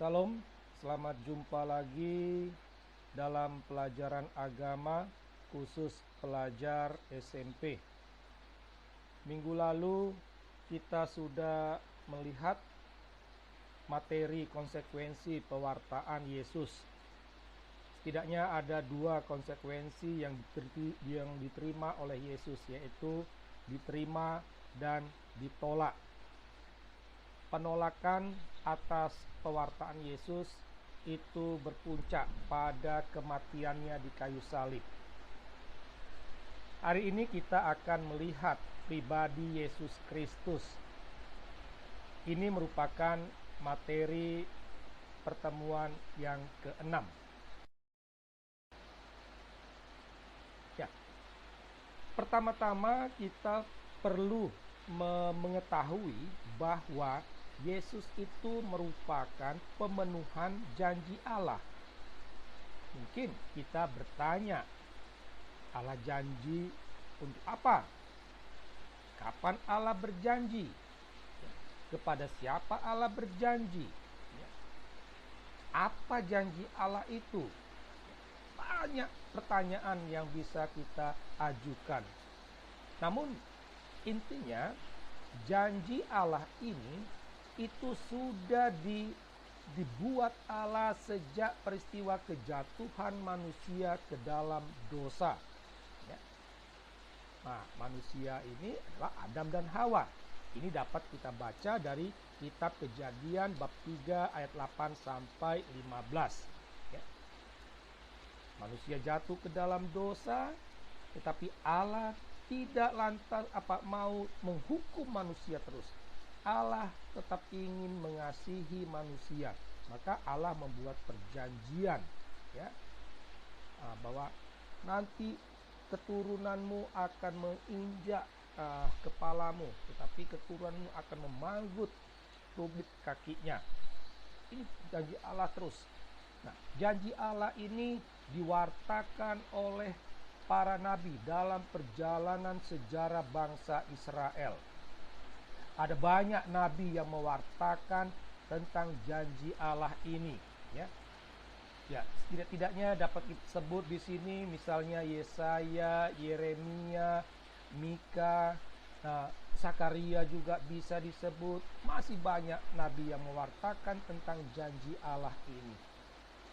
Salam, selamat jumpa lagi dalam pelajaran agama khusus pelajar SMP. Minggu lalu kita sudah melihat materi konsekuensi pewartaan Yesus. Setidaknya ada dua konsekuensi yang diterima oleh Yesus, yaitu diterima dan ditolak. Penolakan atas pewartaan Yesus itu berpuncak pada kematiannya di kayu salib. Hari ini kita akan melihat pribadi Yesus Kristus. Ini merupakan materi pertemuan yang ke-6. Ya. Pertama-tama kita perlu mengetahui bahwa Yesus itu merupakan pemenuhan janji Allah. Mungkin kita bertanya, Allah janji untuk apa? Kapan Allah berjanji? Kepada siapa Allah berjanji? Apa janji Allah itu? Banyak pertanyaan yang bisa kita ajukan. Namun intinya janji Allah ini itu sudah dibuat Allah sejak peristiwa kejatuhan manusia ke dalam dosa. Ya. Nah, manusia ini adalah Adam dan Hawa. Ini dapat kita baca dari kitab Kejadian bab 3 ayat 8 sampai 15. Ya. Manusia jatuh ke dalam dosa, tetapi Allah tidak lantas mau menghukum manusia terus. Allah tetap ingin mengasihi manusia, maka Allah membuat perjanjian, ya, bahwa nanti keturunanmu akan menginjak kepalamu, tetapi keturunanmu akan memanggut tumit kakinya. Ini janji Allah terus. Nah, janji Allah ini diwartakan oleh para nabi dalam perjalanan sejarah bangsa Israel. Ada banyak nabi yang mewartakan tentang janji Allah ini, ya. Ya, tidak-tidaknya dapat disebut di sini misalnya Yesaya, Yeremia, Mika, Zakaria juga bisa disebut. Masih banyak nabi yang mewartakan tentang janji Allah ini.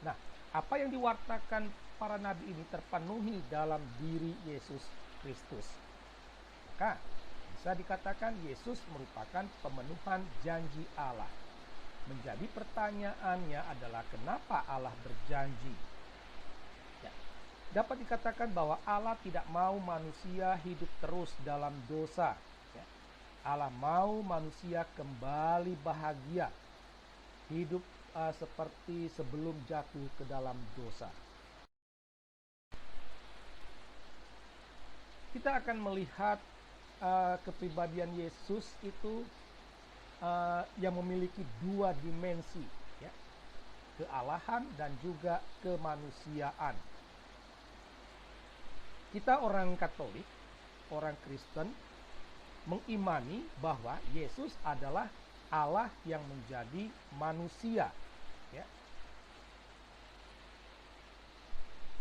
Nah, apa yang diwartakan para nabi ini terpenuhi dalam diri Yesus Kristus. Maka bisa dikatakan Yesus merupakan pemenuhan janji Allah. Menjadi pertanyaannya adalah kenapa Allah berjanji? Ya, dapat dikatakan bahwa Allah tidak mau manusia hidup terus dalam dosa. Ya, Allah mau manusia kembali bahagia, hidup seperti sebelum jatuh ke dalam dosa. Kita akan melihat kepribadian Yesus itu yang memiliki dua dimensi, ya, kealahan dan juga kemanusiaan. Kita orang Katolik, orang Kristen, mengimani bahwa Yesus adalah Allah yang menjadi manusia. Ya.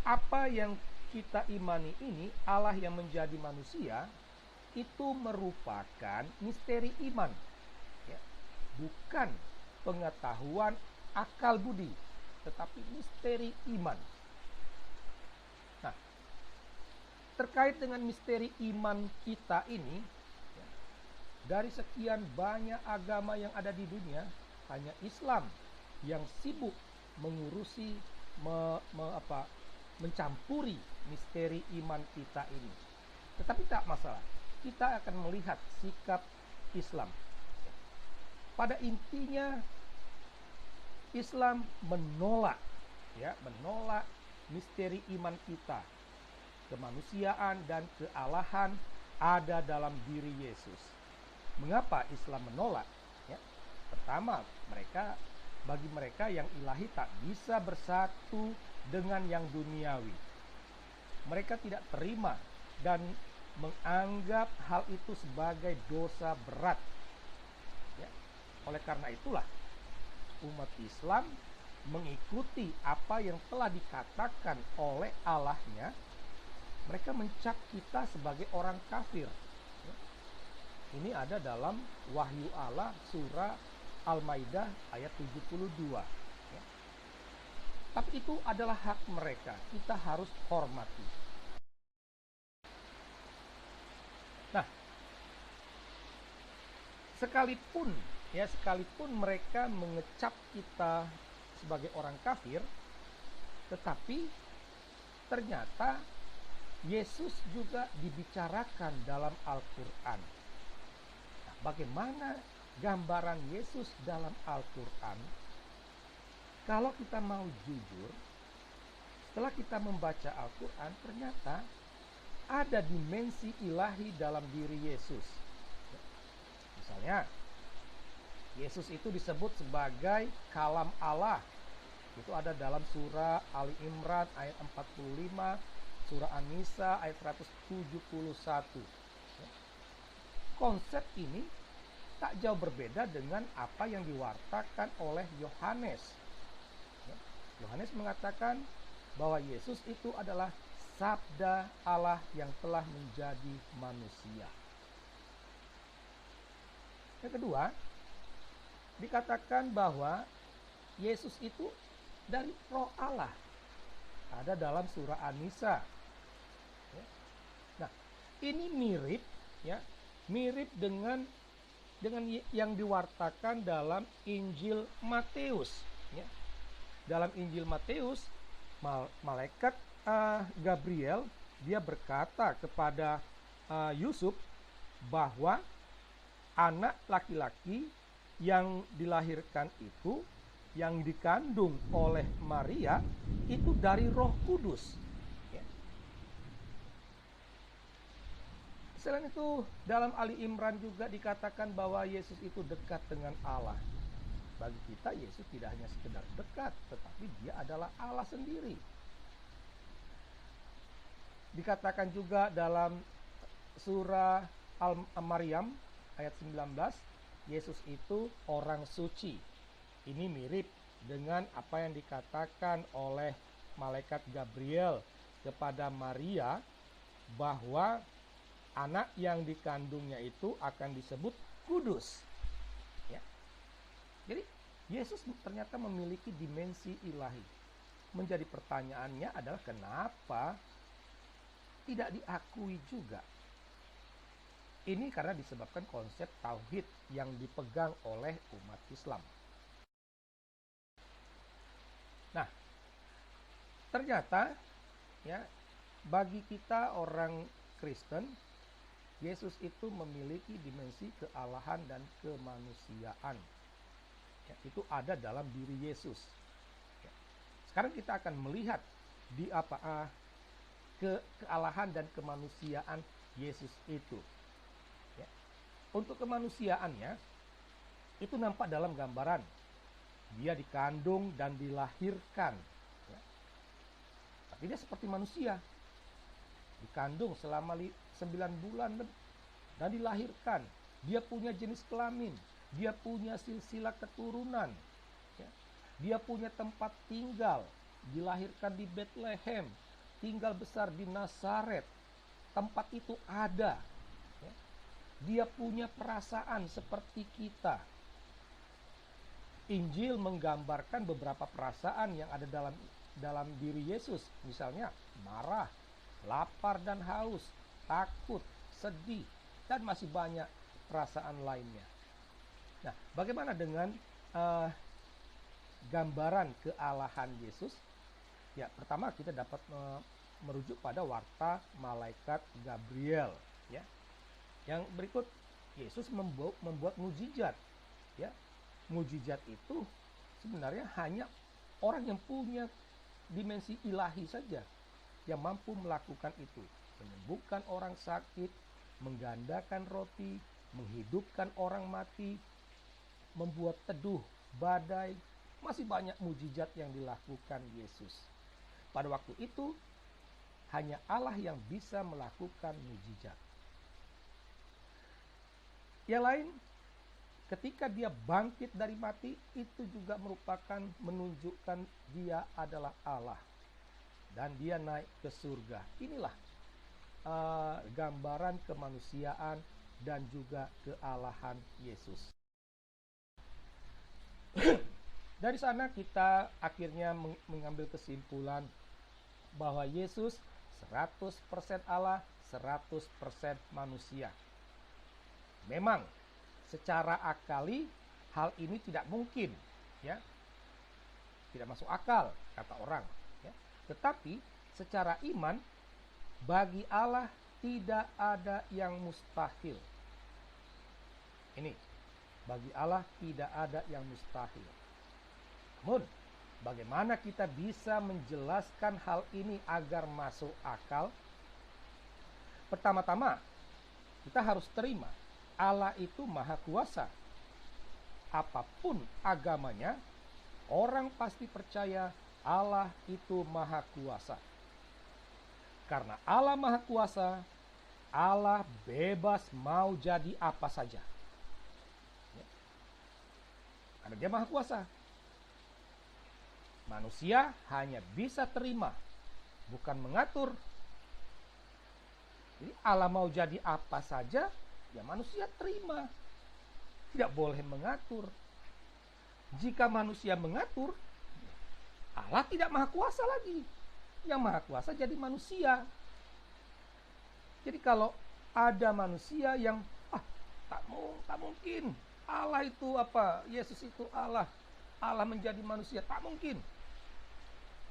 Apa yang kita imani ini, Allah yang menjadi manusia, itu merupakan misteri iman, ya, bukan pengetahuan akal budi, tetapi misteri iman. Nah, terkait dengan misteri iman kita ini, ya, dari sekian banyak agama yang ada di dunia, hanya Islam yang sibuk mengurusi, mencampuri misteri iman kita ini. Tetapi tak masalah. Kita akan melihat sikap Islam. Pada intinya Islam menolak misteri iman kita. Kemanusiaan dan kealahan ada dalam diri Yesus. Mengapa Islam menolak? Ya, pertama, bagi mereka yang ilahi tak bisa bersatu dengan yang duniawi. Mereka tidak terima dan menganggap hal itu sebagai dosa berat. Ya. Oleh karena itulah umat Islam mengikuti apa yang telah dikatakan oleh Allahnya, mereka mencap kita sebagai orang kafir. Ini ada dalam Wahyu Allah surah Al-Maidah ayat 72. Tapi itu adalah hak mereka, kita harus hormati. Nah, sekalipun mereka mengecap kita sebagai orang kafir, tetapi ternyata Yesus juga dibicarakan dalam Al-Quran. Nah, bagaimana gambaran Yesus dalam Al-Quran? Kalau kita mau jujur, setelah kita membaca Al-Quran, ternyata ada dimensi ilahi dalam diri Yesus. Misalnya, Yesus itu disebut sebagai kalam Allah. Itu ada dalam surah Ali Imran ayat 45, surah An-Nisa ayat 171. Konsep ini tak jauh berbeda dengan apa yang diwartakan oleh Yohanes. Yohanes mengatakan bahwa Yesus itu adalah sabda Allah yang telah menjadi manusia. Yang kedua, dikatakan bahwa Yesus itu dari Roh Allah. Ada dalam surah An-Nisa. Nah, ini mirip dengan yang diwartakan dalam Injil Matius. Dalam Injil Matius, malaikat Gabriel dia berkata kepada Yusuf bahwa anak laki-laki yang dilahirkan itu, yang dikandung oleh Maria, itu dari Roh Kudus. Selain itu, dalam Ali Imran juga dikatakan bahwa Yesus itu dekat dengan Allah. Bagi kita, Yesus tidak hanya sekedar dekat, tetapi dia adalah Allah sendiri. Dikatakan juga dalam surah Al-Maryam ayat 19, Yesus itu orang suci. Ini mirip dengan apa yang dikatakan oleh malaikat Gabriel kepada Maria, bahwa anak yang dikandungnya itu akan disebut kudus. Jadi Yesus ternyata memiliki dimensi ilahi. Menjadi pertanyaannya adalah kenapa tidak diakui juga? Ini karena disebabkan konsep tauhid yang dipegang oleh umat Islam. Nah, ternyata bagi kita orang Kristen, Yesus itu memiliki dimensi kealahan dan kemanusiaan. Itu ada dalam diri Yesus. Sekarang kita akan melihat di kealahan dan kemanusiaan Yesus itu. Untuk kemanusiaannya itu nampak dalam gambaran. Dia dikandung dan dilahirkan. Tapi dia seperti manusia. Dikandung selama 9 bulan dan dilahirkan. Dia punya jenis kelamin. Dia punya silsilah keturunan. Dia punya tempat tinggal. Dilahirkan di Bethlehem. Tinggal besar di Nazaret. Tempat itu ada. Dia punya perasaan seperti kita. Injil menggambarkan beberapa perasaan yang ada dalam diri Yesus. Misalnya marah, lapar dan haus, takut, sedih, dan masih banyak perasaan lainnya. Nah, bagaimana dengan gambaran kealahan Yesus? Ya, pertama kita dapat merujuk pada warta malaikat Gabriel. Yang berikut, Yesus membuat mujizat. Mujizat itu sebenarnya hanya orang yang punya dimensi ilahi saja yang mampu melakukan itu. Menyembuhkan orang sakit, menggandakan roti, menghidupkan orang mati, membuat teduh badai. Masih banyak mujizat yang dilakukan Yesus. Pada waktu itu hanya Allah yang bisa melakukan mujizat. Yang lain, ketika dia bangkit dari mati, itu juga merupakan menunjukkan dia adalah Allah. Dan dia naik ke surga. Inilah gambaran kemanusiaan dan juga kealahan Yesus. Dari sana kita akhirnya mengambil kesimpulan bahwa Yesus 100% Allah, 100% manusia. Memang secara akali hal ini tidak mungkin, ya. Tidak masuk akal kata orang, ya. Tetapi secara iman bagi Allah tidak ada yang mustahil. Ini, bagi Allah tidak ada yang mustahil. Namun, bagaimana kita bisa menjelaskan hal ini agar masuk akal? Pertama-tama, kita harus terima Allah itu maha kuasa. Apapun agamanya, orang pasti percaya Allah itu maha kuasa. Karena Allah maha kuasa, Allah bebas mau jadi apa saja. Karena dia maha kuasa. Manusia hanya bisa terima, bukan mengatur. Jadi Allah mau jadi apa saja, ya manusia terima. Tidak boleh mengatur. Jika manusia mengatur, Allah tidak maha kuasa lagi. Yang maha kuasa jadi manusia. Jadi kalau ada manusia yang tak mungkin Allah itu apa, Yesus itu Allah, Allah menjadi manusia, tak mungkin.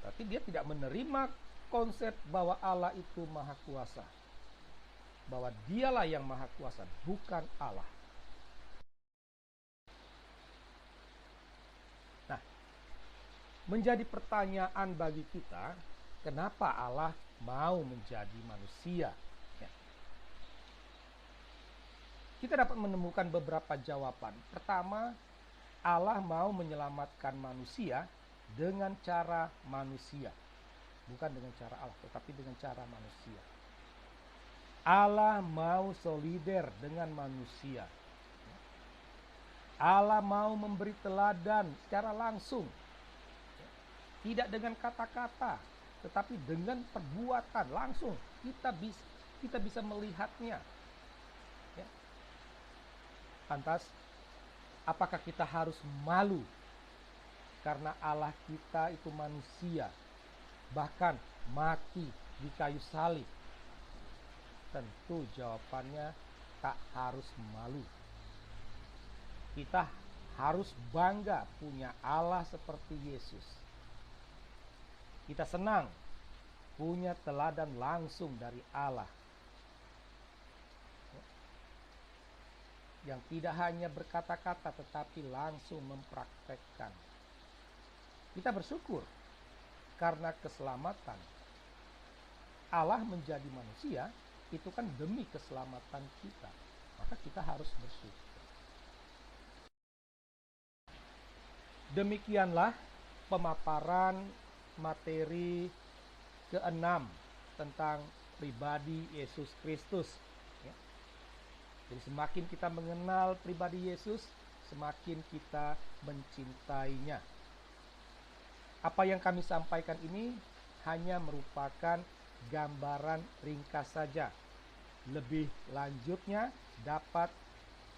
Berarti dia tidak menerima konsep bahwa Allah itu maha kuasa, bahwa dialah yang maha kuasa, bukan Allah. Nah, menjadi pertanyaan bagi kita, kenapa Allah mau menjadi manusia? Ya. Kita dapat menemukan beberapa jawaban. Pertama, Allah mau menyelamatkan manusia dengan cara manusia. Bukan dengan cara Allah, tetapi dengan cara manusia. Allah mau solider dengan manusia. Allah mau memberi teladan secara langsung. Tidak dengan kata-kata, tetapi dengan perbuatan langsung. Kita bisa melihatnya. Ya. Lantas, apakah kita harus malu karena Allah kita itu manusia, bahkan mati di kayu salib? Tentu jawabannya tak harus malu. Kita harus bangga punya Allah seperti Yesus. Kita senang punya teladan langsung dari Allah, yang tidak hanya berkata-kata tetapi langsung mempraktekkan. Kita bersyukur karena keselamatan. Allah menjadi manusia itu kan demi keselamatan kita. Maka kita harus bersyukur. Demikianlah pemaparan materi ke-6 tentang pribadi Yesus Kristus. Ya. Jadi semakin kita mengenal pribadi Yesus, semakin kita mencintainya. Apa yang kami sampaikan ini hanya merupakan gambaran ringkas saja. Lebih lanjutnya dapat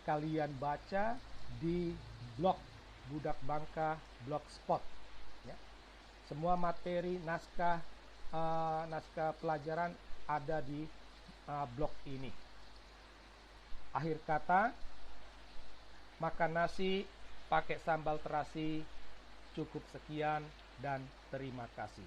kalian baca di blog Budak Bangka Blogspot. Ya. Semua materi naskah pelajaran ada di blog ini. Akhir kata, makan nasi pakai sambal terasi. Cukup sekian dan terima kasih.